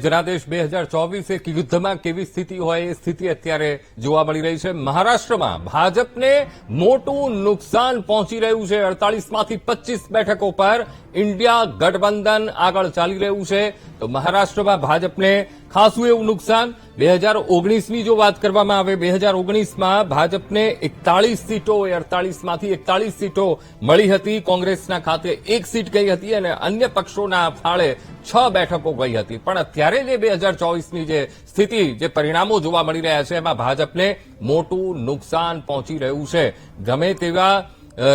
જનાદેશ 2024 એક યુદ્ધમાં કેવી સ્થિતિ હોય એ સ્થિતિ અત્યારે જોવા મળી રહી છે। મહારાષ્ટ્રમાં ભાજપને મોટું નુકસાન પહોંચી રહ્યું છે। 48માંથી 25 બેઠકો પર ઇન્ડિયા ગઠબંધન આગળ ચાલી રહ્યું છે। તો મહારાષ્ટ્રમાં ભાજપને ખાસું એવું નુકસાન। 2019ની જો વાત કરવામાં આવે 2019માં ભાજપને 41 સીટો 48માંથી 41 સીટો મળી હતી। કોંગ્રેસના ખાતે 1 સીટ ગઈ હતી અને અન્ય પક્ષોના ફાળે 6 બેઠકો ગઈ હતી। પણ અત્યારે જે 2024ની જે સ્થિતિ જે પરિણામો જોવા મળી રહ્યા છે એમાં ભાજપને મોટું નુકસાન પહોંચી રહ્યું છે। ગમે તેવા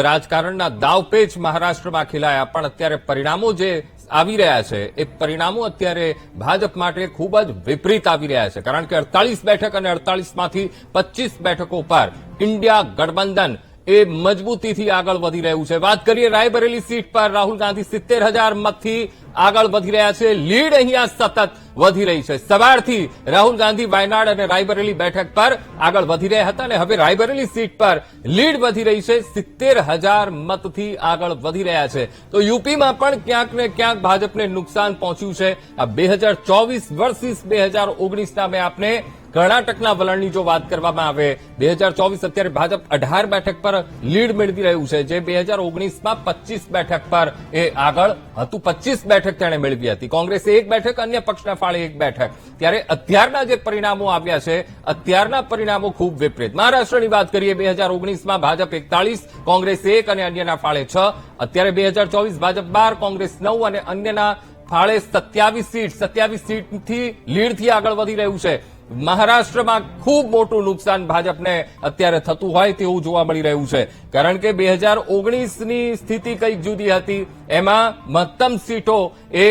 રાજકારણના દાવપેચ મહારાષ્ટ્રમાં ખેલાયા પણ અત્યારે પરિણામો જે આવી રહ્યા છે એ પરિણામો અત્યારે ભાજપ માટે ખૂબ જ વિપરીત આવી રહ્યા છે। કારણ કે 48 બેઠક અને 48માંથી 25 બેઠકો પર ઇન્ડિયા ગઠબંધન એ મજબૂતીથી આગળ વધી રહ્યું છે। વાત કરીએ રાયબરેલી સીટ પર રાહુલ ગાંધી 70,000 મતથી આગળ વધી રહ્યા છે। લીડ અહીંયા સતત વધી રહી છે। સવારથી રાહુલ ગાંધી વાયનાડ અને રાયબરેલી બેઠક પર આગળ વધી રહ્યા હતા અને હવે રાયબરેલી સીટ પર લીડ વધી રહી છે। 70,000 મતથી આગળ વધી રહ્યા છે। તો યુપીમાં પણ ક્યાંક ને ક્યાંક ભાજપને નુકસાન પહોંચ્યું છે। આ 2024 વર્સિસ 2019ના મેં આપને કર્ણાટકના વલણની જો વાત કરવામાં આવે 2024 અત્યારે ભાજપ 18 બેઠક પર લીડ મેળવી રહ્યું છે, જે 2019માં 25 બેઠક પર એ આગળ હતું। 25 બેઠક તેણે મેળવી હતી। કોંગ્રેસે 1 બેઠક, અન્ય પક્ષના ફાળે 1 બેઠક। ત્યારે અત્યારના જે પરિણામો આવ્યા છે અત્યારના પરિણામો ખૂબ વિપરીત। મહારાષ્ટ્રની વાત કરીએ 2019માં ભાજપ 41, કોંગ્રેસ 1 અને અન્યના ફાળે 6। અત્યારે 2024 ભાજપ 12, કોંગ્રેસ 9 અને અન્યના ફાળે 27 સીટથી લીડથી આગળ વધી રહ્યું છે। મહારાષ્ટ્રમાં ખૂબ મોટું નુકસાન ભાજપને અત્યારે થતું હોય તેવું જોવા મળી રહ્યું છે। કારણ કે 2019ની સ્થિતિ કંઈક જુદી હતી। એમાં મહત્તમ સીટો એ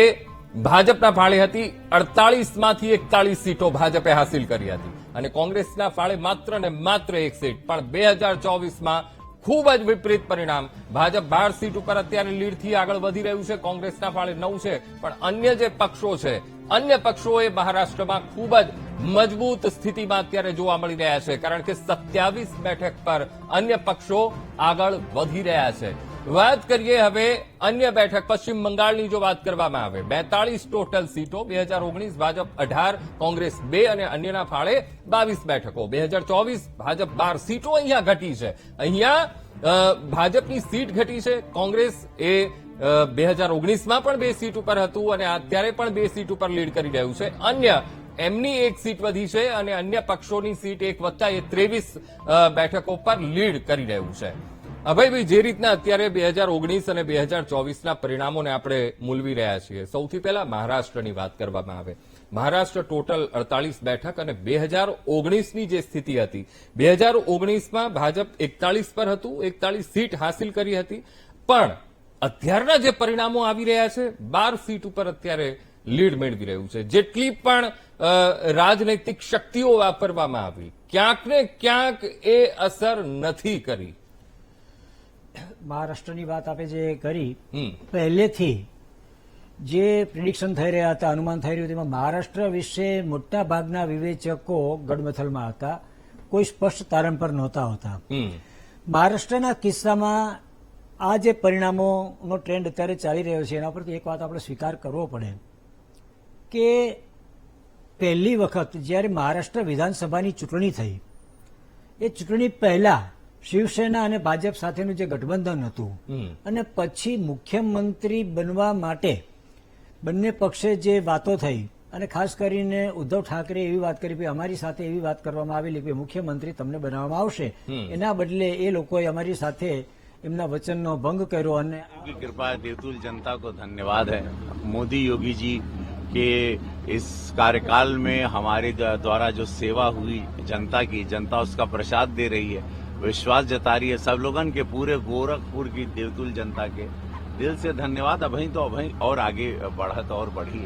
ભાજપના ફાળે હતી। 48માંથી 41 સીટો ભાજપે હાંસિલ કરી હતી અને કોંગ્રેસના ફાળે માત્ર ને માત્ર 1 સીટ। પણ 2024માં ખૂબ જ વિપરીત પરિણામ। ભાજપ 12 સીટ ઉપર અત્યારે લીડથી આગળ વધી રહ્યું છે। કોંગ્રેસના ફાળે 9 છે। પણ અન્ય જે પક્ષો છે અન્ય પક્ષોએ મહારાષ્ટ્રમાં ખૂબ જ મજબૂત સ્થિતિમાં અત્યારે જોવા મળી રહ્યા છે। કારણ કે 27 બેઠક પર અન્ય પક્ષો આગળ વધી રહ્યા છે। વાત કરીએ હવે અન્ય બેઠક પશ્ચિમ બંગાળની જો વાત કરવામાં આવે 42 ટોટલ સીટો। 2019 ભાજપ 18, કોંગ્રેસ 2 અને અન્યના ફાળે 22 બેઠકો। 2024 ભાજપ 12 સીટો અહીંયા ઘટી છે। અહીંયા ભાજપની સીટ ઘટી છે। કોંગ્રેસ એ 2019માં પણ 2 સીટ ઉપર હતું અને અત્યારે પણ 2 સીટ ઉપર લીડ કરી રહ્યું છે। અન્ય એમની 1 સીટ વધી છે અને અન્ય પક્ષોની સીટ એક વત્તા એ 23 બેઠકો પર લીડ કરી રહ્યું છે। અભયભાઈ, જે રીતના અત્યારે 2019 અને 2024ના પરિણામોને આપણે મૂલવી રહ્યા છીએ, સૌથી પહેલા મહારાષ્ટ્રની વાત કરવામાં આવે મહારાષ્ટ્ર ટોટલ 48 બેઠક અને 2019ની જે સ્થિતિ હતી 2019માં ભાજપ 41 પર હતું, 41 સીટ હાંસિલ કરી હતી। પણ અત્યારના જે પરિણામો આવી રહ્યા છે 12 સીટ ઉપર અત્યારે લીડ મેળવી રહ્યું છે। જેટલી પણ રાજનૈતિક શક્તિઓ વાપરવામાં આવી ક્યાંક ને ક્યાંક એ અસર નથી કરી। મહારાષ્ટ્રની વાત આપે જે કરી પહેલેથી જે પ્રિડિક્શન થઈ રહ્યા હતા, અનુમાન થઈ રહ્યું તેમાં મહારાષ્ટ્ર વિશે મોટા ભાગના વિવેચકો ગડમથલમાં હતા, કોઈ સ્પષ્ટ તારણ પર નહોતા હોતા। મહારાષ્ટ્રના કિસ્સામાં આ જે પરિણામોનો ટ્રેન્ડ અત્યારે ચાલી રહ્યો છે એના પરથી એક વાત આપણે સ્વીકાર કરવો પડે કે પહેલી વખત જ્યારે મહારાષ્ટ્ર વિધાનસભાની ચૂંટણી થઈ એ ચૂંટણી પહેલા શિવસેના અને ભાજપ સાથેનું જે ગઠબંધન હતું અને પછી મુખ્યમંત્રી બનવા માટે બંને પક્ષે જે વાતો થઈ અને ખાસ કરીને ઉદ્ધવ ઠાકરે એવી વાત કરી કે અમારી સાથે એવી વાત કરવામાં આવેલી કે મુખ્યમંત્રી તમને બનાવવામાં આવશે, એના બદલે એ લોકોએ અમારી સાથે એમના વચનનો ભંગ કર્યો। અને कृपा देवतुल जनता को धन्यवाद है। मोदी योगी जी के इस कार्यकाल में हमारे द्वारा जो सेवा हुई जनता की, जनता उसका प्रसाद दे रही है, विश्वास जता रही है। सब लोगन के पूरे गोरखपुर की देवतुल जनता के दिल से धन्यवाद। अभी तो अभी और आगे बढ़त और बढ़ी।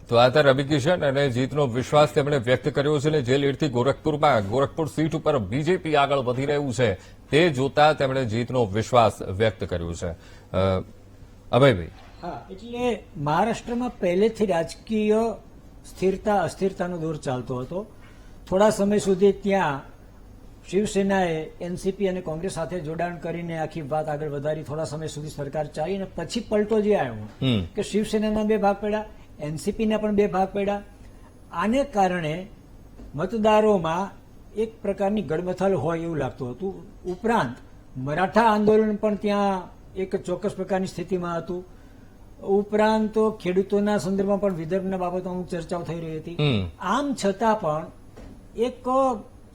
તો આ રવિ કિશન અને જીતનો વિશ્વાસ તેમણે વ્યક્ત કર્યો છે અને જે લીડથી ગોરખપુર સીટ ઉપર બીજેપી આગળ વધી રહ્યું છે તે જોતા તેમણે જીતનો વિશ્વાસ વ્યક્ત કર્યો છે। અભયભાઈ, હા, એટલે મહારાષ્ટ્રમાં પહેલેથી રાજકીય સ્થિરતા અસ્થિરતાનો દોર ચાલતો હતો। થોડા સમય સુધી ત્યાં શિવસેનાએ એનસીપી અને કોંગ્રેસ સાથે જોડાણ કરીને આખી વાત આગળ વધારી, થોડા સમય સુધી સરકાર ચાલી અને પછી પલટો જે આવ્યો કે શિવસેનાના 2 ભાગ પડ્યા, એનસીપીના પણ 2 ભાગ પડ્યા. આને કારણે મતદારોમાં એક પ્રકારની ગડમથલ હોય એવું લાગતું હતું. ઉપરાંત મરાઠા આંદોલન પણ ત્યાં એક ચોક્કસ પ્રકારની સ્થિતિમાં હતું. ઉપરાંત ખેડૂતોના સંદર્ભમાં પણ વિદર્ભના બાબતમાં અમુક ચર્ચાઓ થઈ રહી હતી. આમ છતાં પણ એક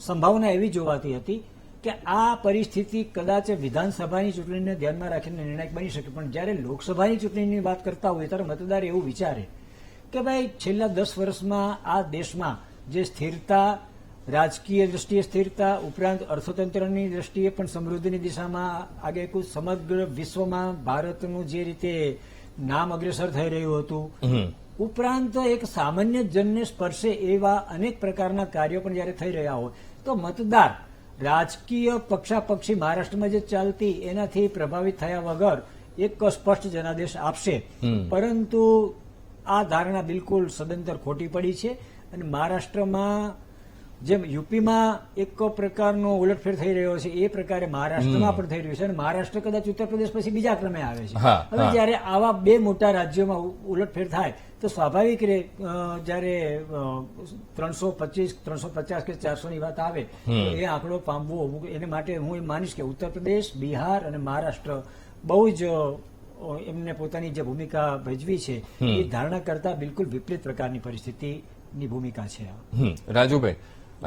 સંભાવના એવી જોવાતી હતી કે આ પરિસ્થિતિ કદાચ વિધાનસભાની ચૂંટણીને ધ્યાનમાં રાખીને નિર્ણાયક બની શકે. પણ જ્યારે લોકસભાની ચૂંટણીની વાત કરતા હોય ત્યારે મતદાર એવું વિચારે કે ભાઈ છેલ્લા 10 વર્ષમાં આ દેશમાં જે સ્થિરતા, રાજકીય દ્રષ્ટિએ સ્થિરતા, ઉપરાંત અર્થતંત્રની દ્રષ્ટિએ પણ સમૃદ્ધિની દિશામાં આગળ કૂચ, સમગ્ર વિશ્વમાં ભારતનું જે રીતે નામ અગ્રેસર થઈ રહ્યું હતું, ઉપરાંત એક સામાન્ય જનને સ્પર્શે એવા અનેક પ્રકારના કાર્યો પણ જ્યારે થઈ રહ્યા હોય તો મતદાર રાજકીય પક્ષાપક્ષી મહારાષ્ટ્રમાં જે ચાલતી એનાથી પ્રભાવિત થયા વગર એક સ્પષ્ટ જનાદેશ આપશે. પરંતુ આ ધારણા બિલકુલ સદંતર ખોટી પડી છે અને મહારાષ્ટ્રમાં જેમ યુપીમાં એક પ્રકારનો ઉલટફેર થઈ રહ્યો છે એ પ્રકારે મહારાષ્ટ્રમાં પણ થઈ રહ્યું છે અને મહારાષ્ટ્ર કદાચ ઉત્તર પ્રદેશ પછી બીજા ક્રમે આવે છે. હવે જયારે આવા 2 મોટા રાજ્યોમાં ઉલટફેર થાય તો સ્વાભાવિક જયારે 325, 350 કે 400 ની વાત આવે તો એ આંકડો પામવો, એને માટે હું એમ માનીશ કે ઉત્તર પ્રદેશ, બિહાર અને મહારાષ્ટ્ર બહુ જ એમને પોતાની જે ભૂમિકા ભજવી છે એ ધારણા કરતા બિલકુલ વિપરીત પ્રકારની પરિસ્થિતિની ભૂમિકા છે. રાજુભાઈ,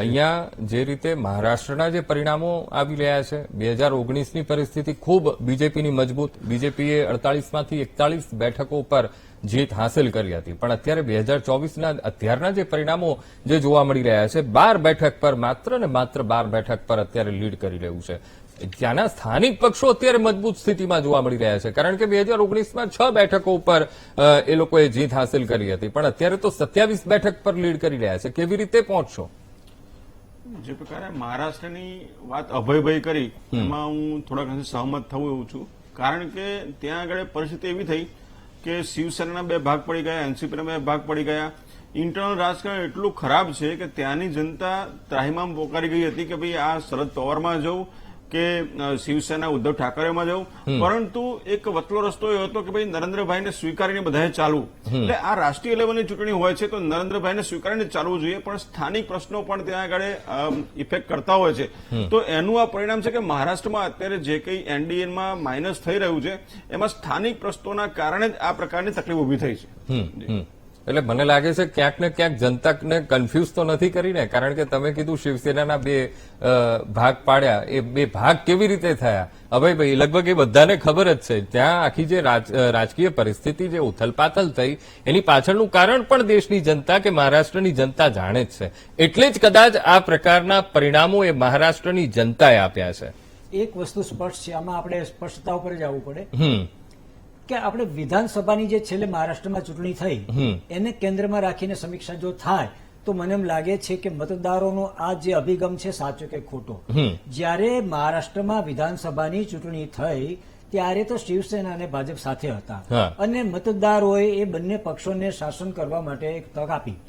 અહીંયા જે રીતે મહારાષ્ટ્રના જે પરિણામો આવી રહ્યા છે, 2019ની પરિસ્થિતિ ખૂબ બીજેપીની મજબૂત, બીજેપીએ 48માંથી 41 બેઠકો પર જીત હાંસલ કરી હતી. પણ અત્યારે 2024ના અત્યારના જે પરિણામો જે જોવા મળી રહ્યા છે, 12 બેઠક પર માત્ર ને માત્ર 12 બેઠક પર અત્યારે લીડ કરી રહ્યું છે. ત્યાંના સ્થાનિક પક્ષો અત્યારે મજબૂત સ્થિતિમાં જોવા મળી રહ્યા છે, કારણ કે 2019માં 6 બેઠકો ઉપર એ લોકોએ જીત હાંસલ કરી હતી, પણ અત્યારે તો 27 બેઠક પર લીડ કરી રહ્યા છે. કેવી રીતે પહોંચશો? જે પ્રકારે મહારાષ્ટ્રની વાત અભયભાઈ કરી એમાં હું થોડાક અંશે સહમત થવું એવું છું. કારણ કે ત્યાં આગળ પરિસ્થિતિ એવી થઈ કે શિવસેનાના 2 ભાગ પડી ગયા, એનસીપીના 2 ભાગ પડી ગયા. ઇન્ટરનલ રાજકારણ એટલું ખરાબ છે કે ત્યાંની જનતા ત્રાહિમામ પોકારી ગઈ હતી કે ભાઈ આ શરદ પવારમાં જવું કે શિવસેના ઉદ્ધવ ઠાકરેમાં જવું. પરંતુ એક વતલો રસ્તો એ હતો કે ભાઈ નરેન્દ્રભાઈને સ્વીકારીને બધાએ ચાલવું. એટલે આ રાષ્ટ્રીય લેવલની ચૂંટણી હોય છે તો નરેન્દ્રભાઈને સ્વીકારીને ચાલવું જોઈએ, પણ સ્થાનિક પ્રશ્નો પણ ત્યાં આગળ ઇફેક્ટ કરતા હોય છે. તો એનું આ પરિણામ છે કે મહારાષ્ટ્રમાં અત્યારે જે કંઈ એનડીએમાં માઇનસ થઈ રહ્યું છે એમાં સ્થાનિક પ્રશ્નોના કારણે જ આ પ્રકારની તકલીફ ઉભી થઈ છે. એટલે મને લાગે છે ક્યાંક ને ક્યાંક જનતાને કન્ફ્યુઝ તો નથી કરીને, કારણ કે તમે કીધું શિવસેનાના 2 ભાગ પાડ્યા, એ 2 ભાગ કેવી રીતે થયા? હવે ભાઈ લગભગ એ બધાને ખબર જ છે. ત્યાં આખી જે રાજકીય પરિસ્થિતિ જે ઉથલપાથલ થઈ એની પાછળનું કારણ પણ દેશની જનતા કે મહારાષ્ટ્રની જનતા જાણે જ છે. એટલે જ કદાચ આ પ્રકારના પરિણામો એ મહારાષ્ટ્રની જનતાએ આપ્યા છે. એક વસ્તુ સ્પષ્ટ છે, આમાં આપણે સ્પષ્ટતા ઉપર જ આવવું પડે કે આપણે વિધાનસભાની જે છેલ્લે મહારાષ્ટ્રમાં ચૂંટણી થઈ એને કેન્દ્રમાં રાખીને સમીક્ષા જો થાય તો મને એમ લાગે છે કે મતદારોનો આ જે અભિગમ છે સાચો કે ખોટો. જ્યારે મહારાષ્ટ્રમાં વિધાનસભાની ચૂંટણી થઈ ત્યારે તો શિવસેના અને ભાજપ સાથે હતા અને મતદારોએ એ બંને પક્ષોને શાસન કરવા માટે એક તક આપી.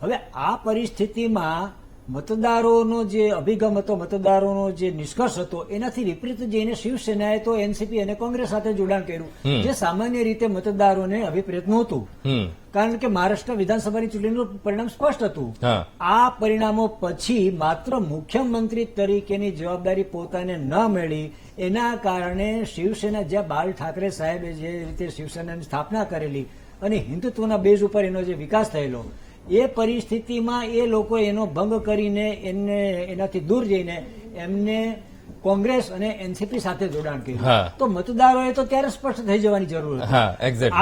હવે આ પરિસ્થિતિમાં મતદારોનો જે અભિગમ હતો, મતદારોનો જે નિષ્કર્ષ હતો એનાથી વિપરીત જઈને શિવસેનાએ તો એનસીપી અને કોંગ્રેસ સાથે જોડાણ કર્યું, જે સામાન્ય રીતે મતદારોને અભિપ્રેત નહોતું. કારણ કે મહારાષ્ટ્ર વિધાનસભાની ચૂંટણીનું પરિણામ સ્પષ્ટ હતું. આ પરિણામો પછી માત્ર મુખ્યમંત્રી તરીકેની જવાબદારી પોતાને ન મળી એના કારણે શિવસેના, જ્યાં બાલ ઠાકરે સાહેબે જે રીતે શિવસેનાની સ્થાપના કરેલી અને હિન્દુત્વના બેઝ ઉપર એનો જે વિકાસ થયેલો, એ પરિસ્થિતિમાં એ લોકો એનો ભંગ કરીને એનાથી દૂર જઈને એમને કોંગ્રેસ અને એનસીપી સાથે જોડાણ કર્યું. તો મતદારોએ તો ત્યારે સ્પષ્ટ થઈ જવાની જરૂર હતી.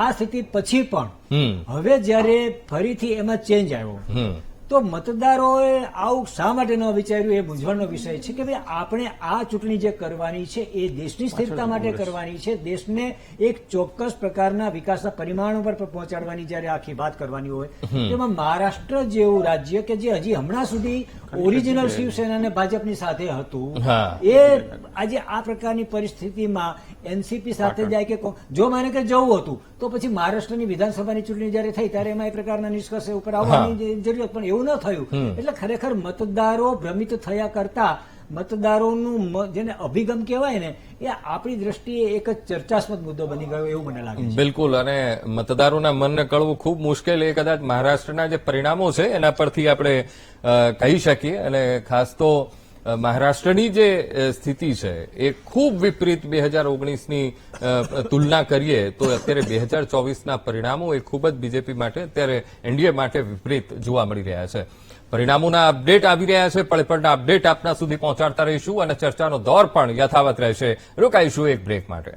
આ સ્થિતિ પછી પણ હવે જયારે ફરીથી એમાં ચેન્જ આવ્યો તો મતદારોએ આવું શા માટે ન વિચાર્યું એ મૂંઝવણનો વિષય છે કે ભાઈ આપણે આ ચૂંટણી જે કરવાની છે એ દેશની સ્થિરતા માટે કરવાની છે, દેશને એક ચોક્કસ પ્રકારના વિકાસના પરિમાણો પર પહોંચાડવાની જયારે આખી વાત કરવાની હોય તેમાં મહારાષ્ટ્ર જેવું રાજ્ય કે જે હજી હમણાં સુધી ઓરિજિનલ શિવસેના અને ભાજપની સાથે હતું, એ આજે આ પ્રકારની પરિસ્થિતિમાં એનસીપી સાથે જાય કે જો માને કે જવું હતું તો પછી મહારાષ્ટ્રની વિધાનસભાની ચૂંટણી જયારે થઈ ત્યારે એમાં એ પ્રકારના નિષ્કર્ષ ઉપર આવવાની જરૂરત, પણ એવું ન થયું. એટલે ખરેખર મતદારો ભ્રમિત થયા કરતા મતદારોનું જેને અભિગમ કહેવાય ને એ આપણી દ્રષ્ટિએ એક જ ચર્ચાસ્પદ મુદ્દો બની ગયો એવું મને લાગે છે. બિલકુલ. અને મતદારોના મનને કળવું ખૂબ મુશ્કેલ એ કદાચ મહારાષ્ટ્રના જે પરિણામો છે એના પરથી આપણે કહી શકીએ. અને ખાસ તો મહારાષ્ટ્રની જે સ્થિતિ છે એ ખૂબ વિપરીત 2019ની તુલના કરીએ તો અત્યારે 2024ના પરિણામો એ ખૂબ જ બીજેપી માટે અત્યારે એનડીએ માટે વિપરીત જોવા મળી રહ્યા છે. પરિણામોના અપડેટ આવી રહ્યા છે, પળે પળના અપડેટ આપના સુધી પહોંચાડતા રહીશું અને ચર્ચાનો દોર પણ યથાવત રહેશે. રોકાઈશું એક બ્રેક માટે.